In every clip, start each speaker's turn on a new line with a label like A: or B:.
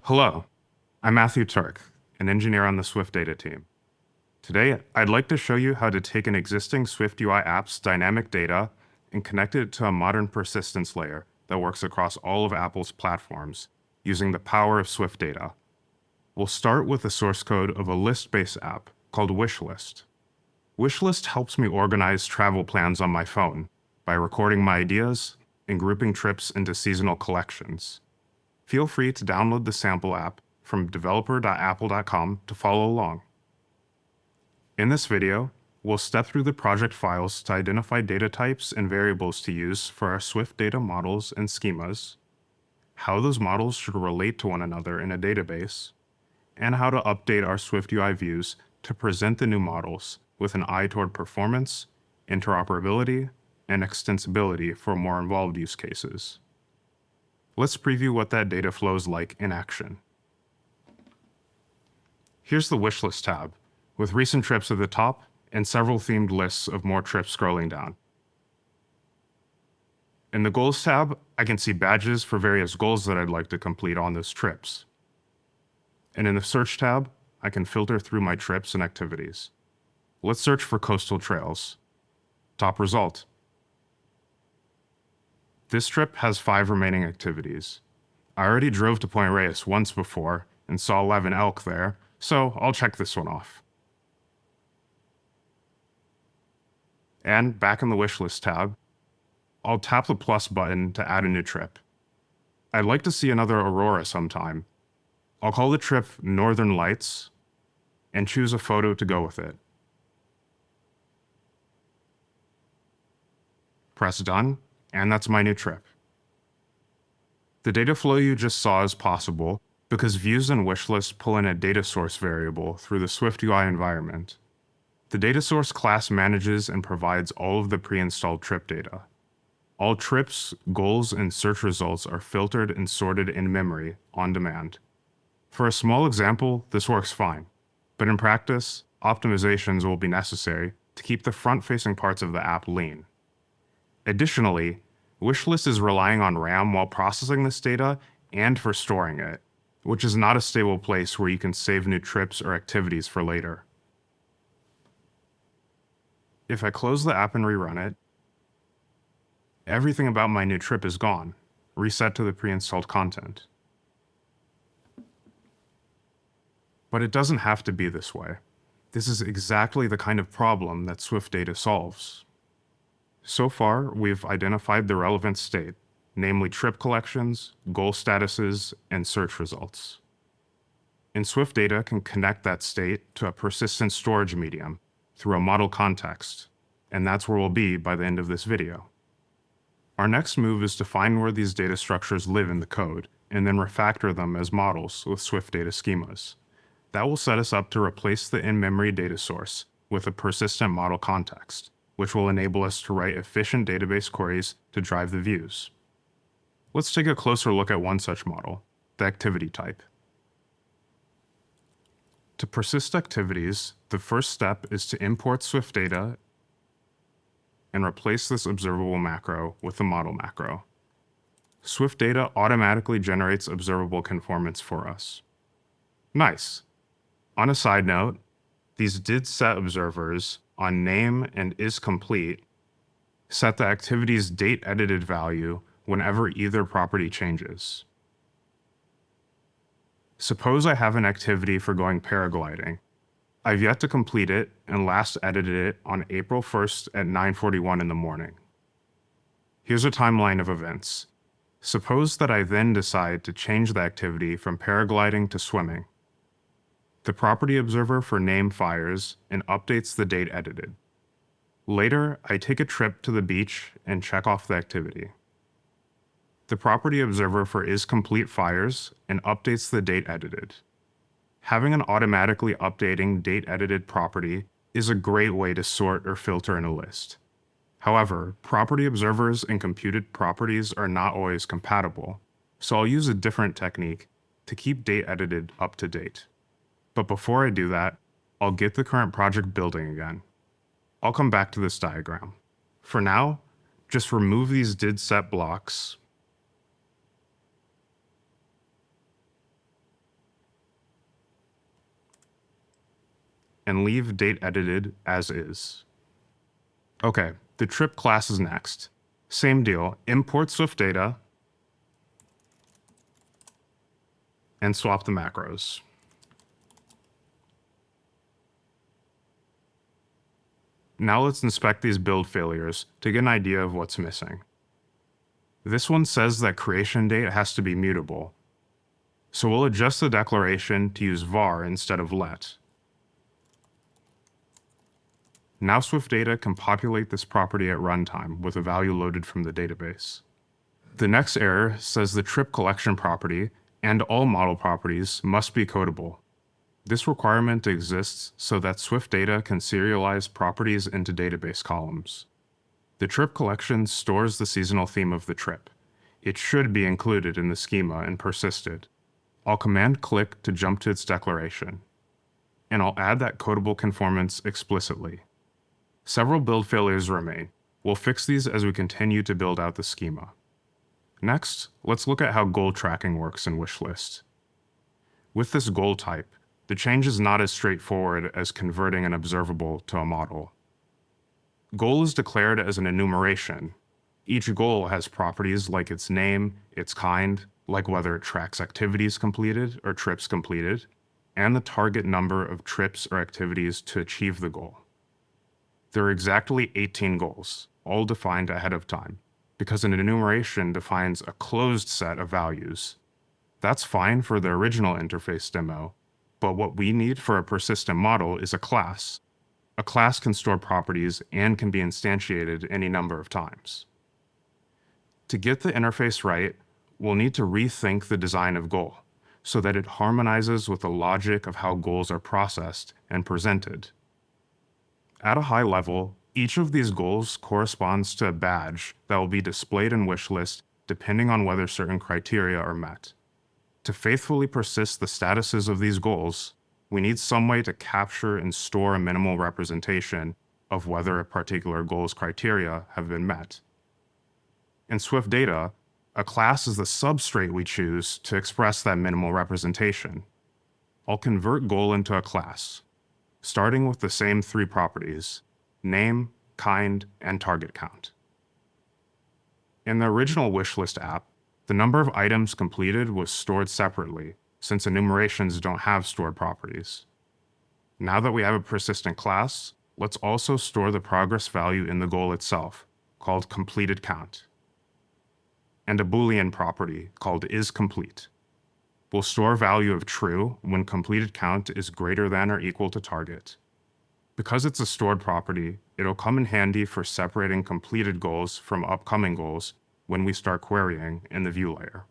A: Hello, I'm Matthew Turk, an engineer on the SwiftData team. Today, I'd like to show you how to take an existing SwiftUI app's dynamic data and connect it to a modern persistence layer that works across all of Apple's platforms using the power of SwiftData. We'll start with the source code of a list-based app called Wishlist. Wishlist helps me organize travel plans on my phone by recording my ideas and grouping trips into seasonal collections. Feel free to download the sample app from developer.apple.com to follow along. In this video, we'll step through the project files to identify data types and variables to use for our SwiftData models and schemas, how those models should relate to one another in a database, and how to update our SwiftUI views to present the new models with an eye toward performance, interoperability, and extensibility for more involved use cases. Let's preview what that data flow is like in action. Here's the Wishlist tab, with recent trips at the top and several themed lists of more trips scrolling down. In the Goals tab, I can see badges for various goals that I'd like to complete on those trips. And in the Search tab, I can filter through my trips and activities. Let's search for coastal trails. Top result. This trip has 5 remaining activities. I already drove to Point Reyes once before and saw 11 elk there, so I'll check this one off. And back in the Wishlist tab, I'll tap the plus button to add a new trip. I'd like to see another aurora sometime. I'll call the trip Northern Lights and choose a photo to go with it. Press done, and that's my new trip. The data flow you just saw is possible because views and wishlist pull in a data source variable through the SwiftUI environment. The data source class manages and provides all of the pre-installed trip data. All trips, goals, and search results are filtered and sorted in memory on demand. For a small example, this works fine, but in practice, optimizations will be necessary to keep the front-facing parts of the app lean. Additionally, Wishlist is relying on RAM while processing this data and for storing it, which is not a stable place where you can save new trips or activities for later. If I close the app and rerun it, everything about my new trip is gone, reset to the pre-installed content. But it doesn't have to be this way. This is exactly the kind of problem that SwiftData solves. So far, we've identified the relevant state, namely trip collections, goal statuses, and search results. And SwiftData can connect that state to a persistent storage medium through a model context, and that's where we'll be by the end of this video. Our next move is to find where these data structures live in the code, and then refactor them as models with SwiftData schemas. That will set us up to replace the in-memory data source with a persistent model context, which will enable us to write efficient database queries to drive the views. Let's take a closer look at one such model, the activity type. To persist activities, the first step is to import SwiftData and replace this observable macro with the model macro. SwiftData automatically generates observable conformance for us. Nice. On a side note, these did set observers on name and is complete set the activity's date edited value whenever either property changes. Suppose I have an activity for going paragliding. I've yet to complete it and last edited it on April 1st at 9:41 in the morning. Here's a timeline of events. Suppose that I then decide to change the activity from paragliding to swimming. The property observer for name fires and updates the date edited. Later, I take a trip to the beach and check off the activity. The property observer for is complete fires and updates the date edited. Having an automatically updating date edited property is a great way to sort or filter in a list. However, property observers and computed properties are not always compatible, so I'll use a different technique to keep date edited up to date. But before I do that, I'll get the current project building again. I'll come back to this diagram. For now, Just remove these did_set blocks and leave date_edited as is. Okay, the trip class is next. Same deal, import SwiftData and swap the macros. Now let's inspect these build failures to get an idea of what's missing. This one says that creation date has to be mutable, so we'll adjust the declaration to use var instead of let. Now SwiftData can populate this property at runtime with a value loaded from the database. The next error says the trip collection property and all model properties must be codable. This requirement exists so that SwiftData can serialize properties into database columns. The trip collection stores the seasonal theme of the trip. It should be included in the schema and persisted. I'll command-click to jump to its declaration, and I'll add that codable conformance explicitly. Several build failures remain. We'll fix these as we continue to build out the schema. Next, let's look at how goal tracking works in wishlist. With this goal type, the change is not as straightforward as converting an observable to a model. Goal is declared as an enumeration. Each goal has properties like its name, its kind, like whether it tracks activities completed or trips completed, and the target number of trips or activities to achieve the goal. There are exactly 18 goals, all defined ahead of time, because an enumeration defines a closed set of values. That's fine for the original interface demo, but what we need for a persistent model is a class. A class can store properties and can be instantiated any number of times. To get the interface right, we'll need to rethink the design of goal so that it harmonizes with the logic of how goals are processed and presented. At a high level, each of these goals corresponds to a badge that will be displayed in wishlist depending on whether certain criteria are met. To faithfully persist the statuses of these goals, we need some way to capture and store a minimal representation of whether a particular goal's criteria have been met. In SwiftData, a class is the substrate we choose to express that minimal representation. I'll convert goal into a class, starting with the same three properties: name, kind, and target count. In the original wishlist app, the number of items completed was stored separately, since enumerations don't have stored properties. Now that we have a persistent class, let's also store the progress value in the goal itself, called completed count, and a Boolean property called isComplete. We'll store value of true when completed count is greater than or equal to target. Because it's a stored property, it'll come in handy for separating completed goals from upcoming goals when we start querying in the view layer.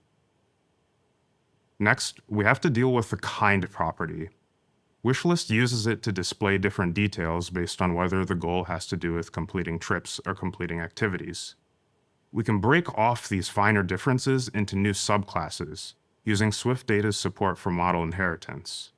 A: Next, we have to deal with the kind property. Wishlist uses it to display different details based on whether the goal has to do with completing trips or completing activities. We can break off these finer differences into new subclasses using SwiftData's support for model inheritance.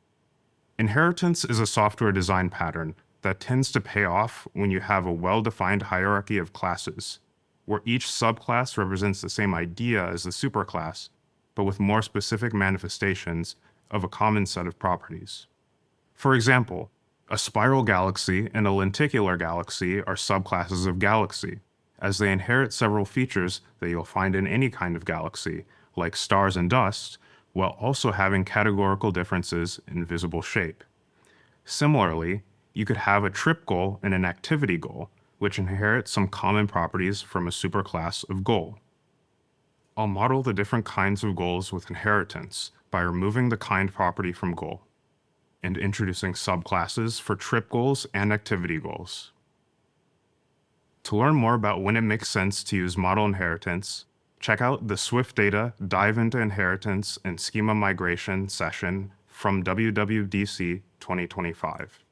A: Inheritance is a software design pattern that tends to pay off when you have a well-defined hierarchy of classes, where each subclass represents the same idea as the superclass, but with more specific manifestations of a common set of properties. For example, a spiral galaxy and a lenticular galaxy are subclasses of galaxy, as they inherit several features that you'll find in any kind of galaxy, like stars and dust, while also having categorical differences in visible shape. Similarly, you could have a trip goal and an activity goal, which inherit some common properties from a superclass of goal. I'll model the different kinds of goals with inheritance by removing the kind property from goal and introducing subclasses for trip goals and activity goals. To learn more about when it makes sense to use model inheritance, check out the SwiftData Dive into Inheritance and Schema Migration session from WWDC 2025.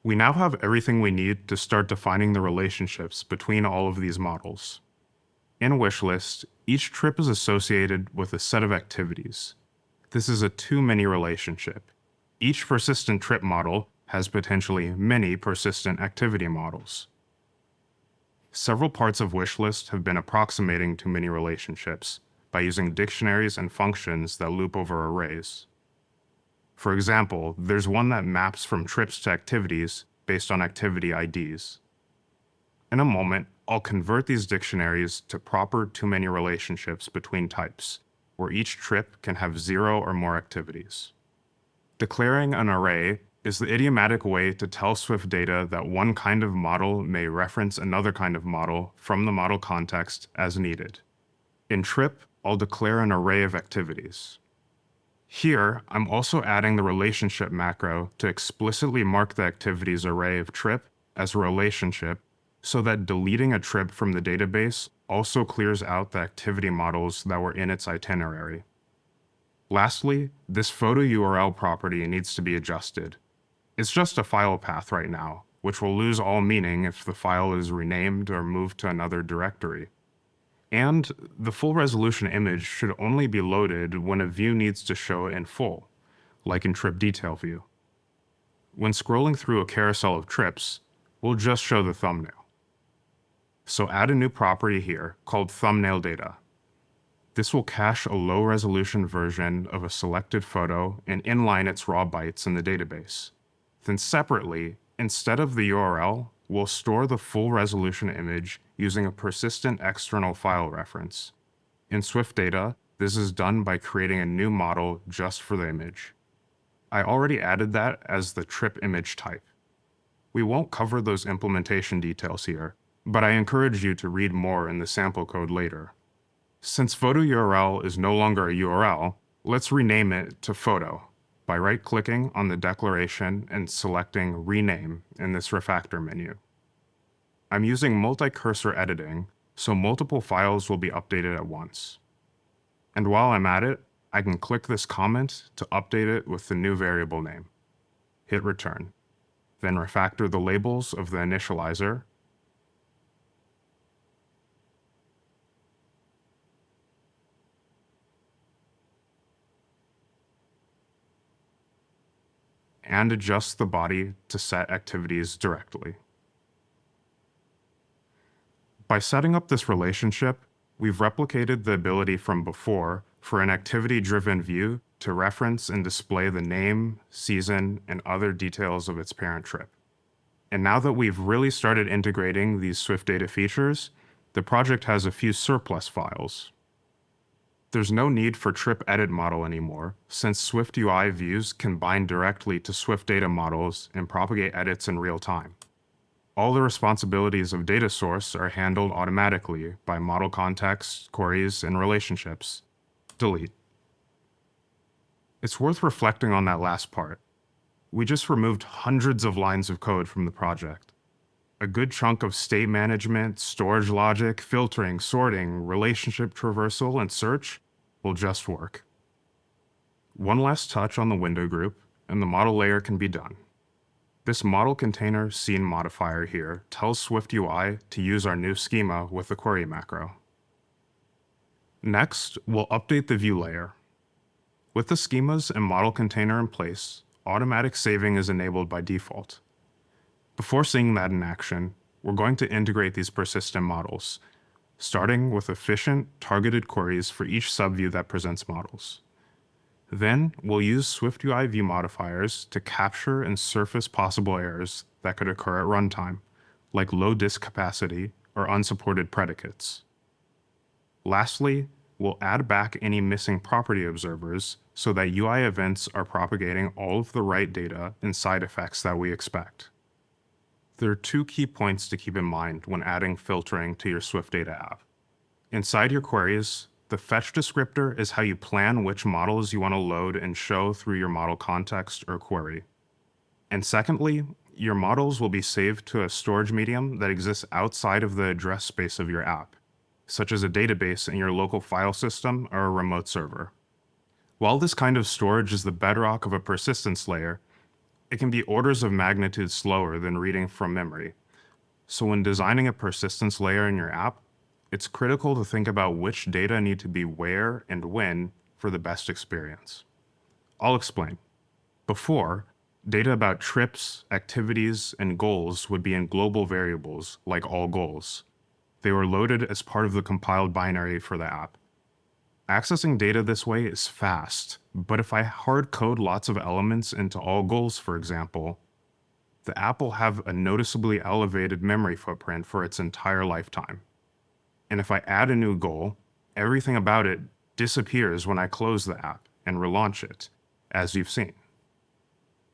A: We now have everything we need to start defining the relationships between all of these models. In wishlist, each trip is associated with a set of activities. This is a too-many relationship. Each persistent trip model has potentially many persistent activity models. Several parts of Wishlist have been approximating to many relationships by using dictionaries and functions that loop over arrays. For example, there's one that maps from trips to activities based on activity IDs. In a moment, I'll convert these dictionaries to proper too-many relationships between types, where each trip can have 0 or more activities. Declaring an array is the idiomatic way to tell SwiftData that one kind of model may reference another kind of model from the model context as needed. In trip, I'll declare an array of activities. Here, I'm also adding the relationship macro to explicitly mark the activities array of trip as a relationship so that deleting a trip from the database also clears out the activity models that were in its itinerary. Lastly, this photo URL property needs to be adjusted. It's just a file path right now, which will lose all meaning if the file is renamed or moved to another directory. And the full resolution image should only be loaded when a view needs to show it in full, like in Trip Detail View. When scrolling through a carousel of trips, we'll just show the thumbnail. So add a new property here called thumbnail data. This will cache a low-resolution version of a selected photo and inline its raw bytes in the database. Then separately, instead of the URL, we'll store the full-resolution image using a persistent external file reference. In SwiftData, this is done by creating a new model just for the image. I already added that as the trip image type. We won't cover those implementation details here, but I encourage you to read more in the sample code later. Since photo URL is no longer a URL, let's rename it to photo by right-clicking on the declaration and selecting Rename in this refactor menu. I'm using multi-cursor editing, so multiple files will be updated at once. And while I'm at it, I can click this comment to update it with the new variable name. Hit return. Then refactor the labels of the initializer, and adjust the body to set activities directly. By setting up this relationship, we've replicated the ability from before for an activity-driven view to reference and display the name, season, and other details of its parent trip. And now that we've really started integrating these SwiftData features, the project has a few surplus files. There's no need for trip edit model anymore, since SwiftUI views can bind directly to SwiftData models and propagate edits in real time. All the responsibilities of data source are handled automatically by model context, queries, and relationships. Delete. It's worth reflecting on that last part. We just removed hundreds of lines of code from the project. A good chunk of state management, storage logic, filtering, sorting, relationship traversal, and search will just work. One last touch on the window group, and the model layer can be done. This model container scene modifier here tells SwiftUI to use our new schema with the query macro. Next, we'll update the view layer. With the schemas and model container in place, automatic saving is enabled by default. Before seeing that in action, we're going to integrate these persistent models, starting with efficient, targeted queries for each subview that presents models. Then, we'll use SwiftUI view modifiers to capture and surface possible errors that could occur at runtime, like low disk capacity or unsupported predicates. Lastly, we'll add back any missing property observers so that UI events are propagating all of the right data and side effects that we expect. There are two key points to keep in mind when adding filtering to your SwiftData app. Inside your queries, the fetch descriptor is how you plan which models you want to load and show through your model context or query. And secondly, your models will be saved to a storage medium that exists outside of the address space of your app, such as a database in your local file system or a remote server. While this kind of storage is the bedrock of a persistence layer, it can be orders of magnitude slower than reading from memory. So when designing a persistence layer in your app, it's critical to think about which data need to be where and when for the best experience. I'll explain. Before, data about trips, activities, and goals would be in global variables like all goals. They were loaded as part of the compiled binary for the app. Accessing data this way is fast, but if I hard code lots of elements into all goals, for example, the app will have a noticeably elevated memory footprint for its entire lifetime. And if I add a new goal, everything about it disappears when I close the app and relaunch it, as you've seen.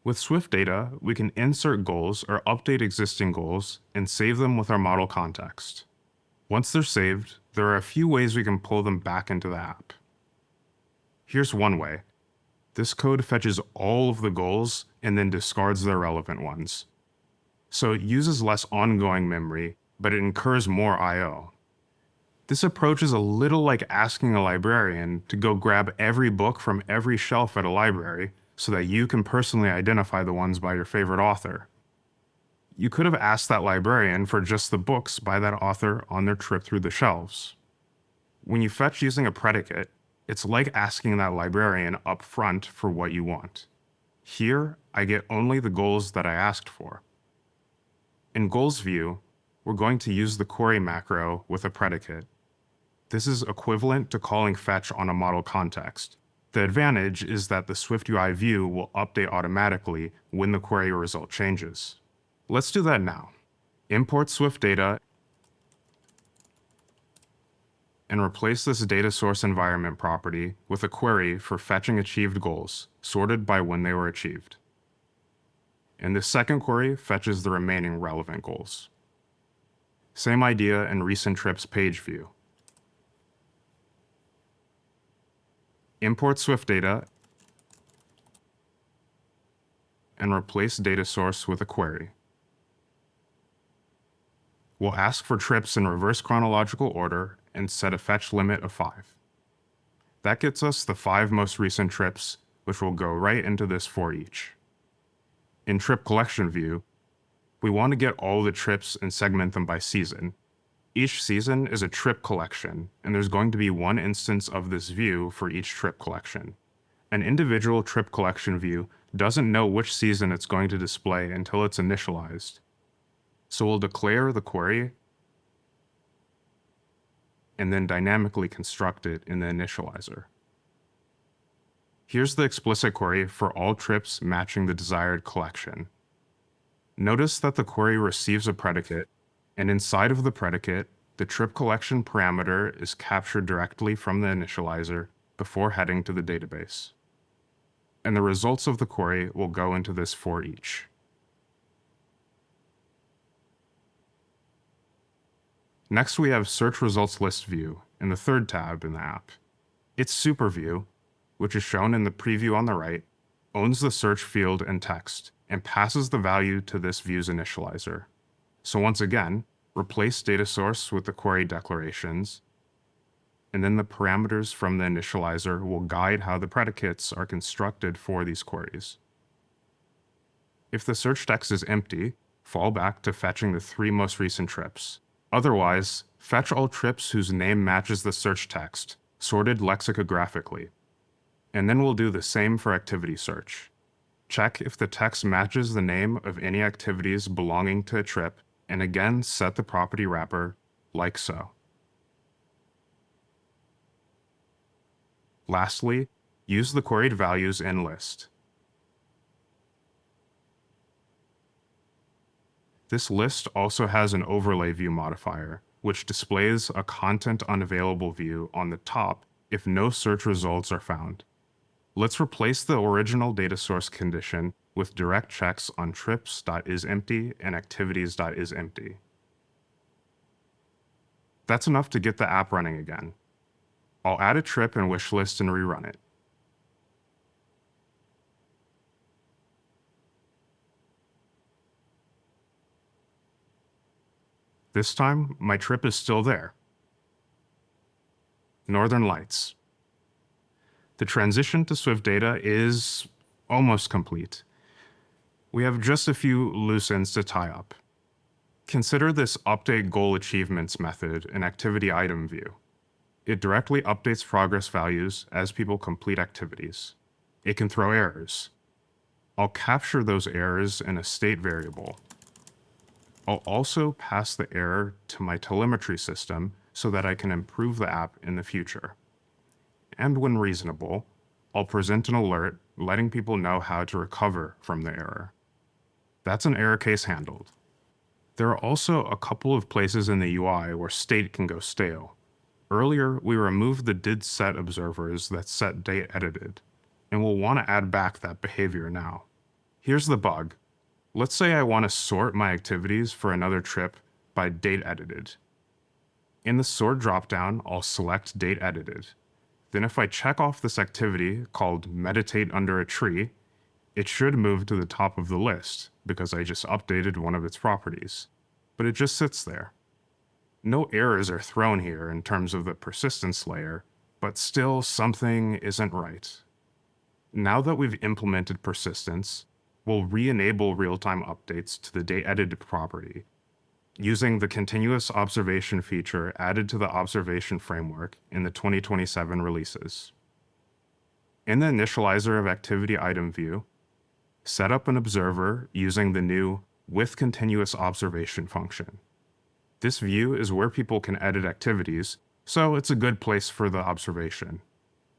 A: With SwiftData, we can insert goals or update existing goals and save them with our model context. Once they're saved, there are a few ways we can pull them back into the app. Here's one way. This code fetches all of the goals and then discards the irrelevant ones. So it uses less ongoing memory, but it incurs more I/O. This approach is a little like asking a librarian to go grab every book from every shelf at a library so that you can personally identify the ones by your favorite author. You could have asked that librarian for just the books by that author on their trip through the shelves. When you fetch using a predicate, it's like asking that librarian up front for what you want. Here, I get only the goals that I asked for. In goals view, we're going to use the query macro with a predicate. This is equivalent to calling fetch on a model context. The advantage is that the SwiftUI view will update automatically when the query result changes. Let's do that now. Import SwiftData and replace this data source environment property with a query for fetching achieved goals, sorted by when they were achieved. And this second query fetches the remaining relevant goals. Same idea in recent trips page view. Import SwiftData and replace data source with a query. We'll ask for trips in reverse chronological order and set a fetch limit of 5. That gets us the 5 most recent trips, which will go right into this for each. In trip collection view, we want to get all the trips and segment them by season. Each season is a trip collection, and there's going to be one instance of this view for each trip collection. An individual trip collection view doesn't know which season it's going to display until it's initialized. So we'll declare the query and then dynamically construct it in the initializer. Here's the explicit query for all trips matching the desired collection. Notice that the query receives a predicate, and inside of the predicate, the trip collection parameter is captured directly from the initializer before heading to the database. And the results of the query will go into this for each. Next, we have Search Results List view in the third tab in the app. Its super view, which is shown in the preview on the right, owns the search field and text and passes the value to this view's initializer. So once again, replace data source with the query declarations, and then the parameters from the initializer will guide how the predicates are constructed for these queries. If the search text is empty, fall back to fetching the 3 most recent trips. Otherwise, fetch all trips whose name matches the search text, sorted lexicographically. And then we'll do the same for activity search. Check if the text matches the name of any activities belonging to a trip, and again set the property wrapper like so. Lastly, use the queried values in list. This list also has an overlay view modifier, which displays a content unavailable view on the top if no search results are found. Let's replace the original data source condition with direct checks on trips.isEmpty and activities.isEmpty. That's enough to get the app running again. I'll add a trip and wish list and rerun it. This time, my trip is still there. Northern Lights. The transition to SwiftData is almost complete. We have just a few loose ends to tie up. Consider this update goal achievements method in activity item view. It directly updates progress values as people complete activities. It can throw errors. I'll capture those errors in a state variable. I'll also pass the error to my telemetry system so that I can improve the app in the future. And when reasonable, I'll present an alert letting people know how to recover from the error. That's an error case handled. There are also a couple of places in the UI where state can go stale. Earlier, we removed the did_set observers that set date edited, and we'll want to add back that behavior now. Here's the bug. Let's say I want to sort my activities for another trip by date edited. In the sort dropdown, I'll select date edited. Then if I check off this activity called meditate under a tree, it should move to the top of the list because I just updated one of its properties. But it just sits there. No errors are thrown here in terms of the persistence layer, but still something isn't right. Now that we've implemented persistence, we'll re-enable real-time updates to the date edited property using the continuous observation feature added to the observation framework in the 2027 releases. In the initializer of activity item view, set up an observer using the new with continuous observation function. This view is where people can edit activities, so it's a good place for the observation.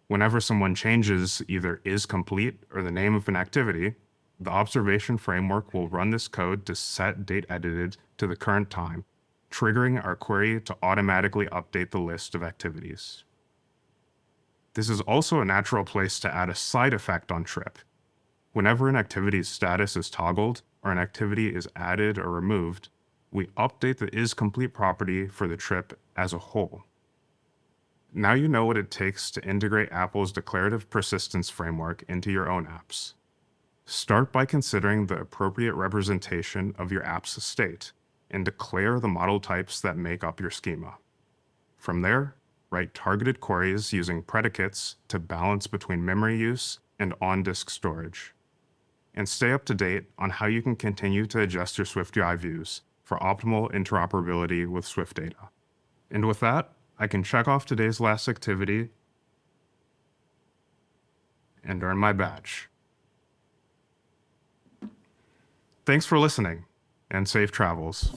A: Whenever someone changes either is complete or the name of an activity, the observation framework will run this code to set date edited to the current time, triggering our query to automatically update the list of activities. This is also a natural place to add a side effect on trip. Whenever an activity's status is toggled or an activity is added or removed, we update the isComplete property for the trip as a whole. Now you know what it takes to integrate Apple's declarative persistence framework into your own apps. Start by considering the appropriate representation of your app's state and declare the model types that make up your schema. From there, write targeted queries using predicates to balance between memory use and on-disk storage. And stay up to date on how you can continue to adjust your SwiftUI views for optimal interoperability with SwiftData. And with that, I can check off today's last activity and earn my badge. Thanks for listening, and safe travels.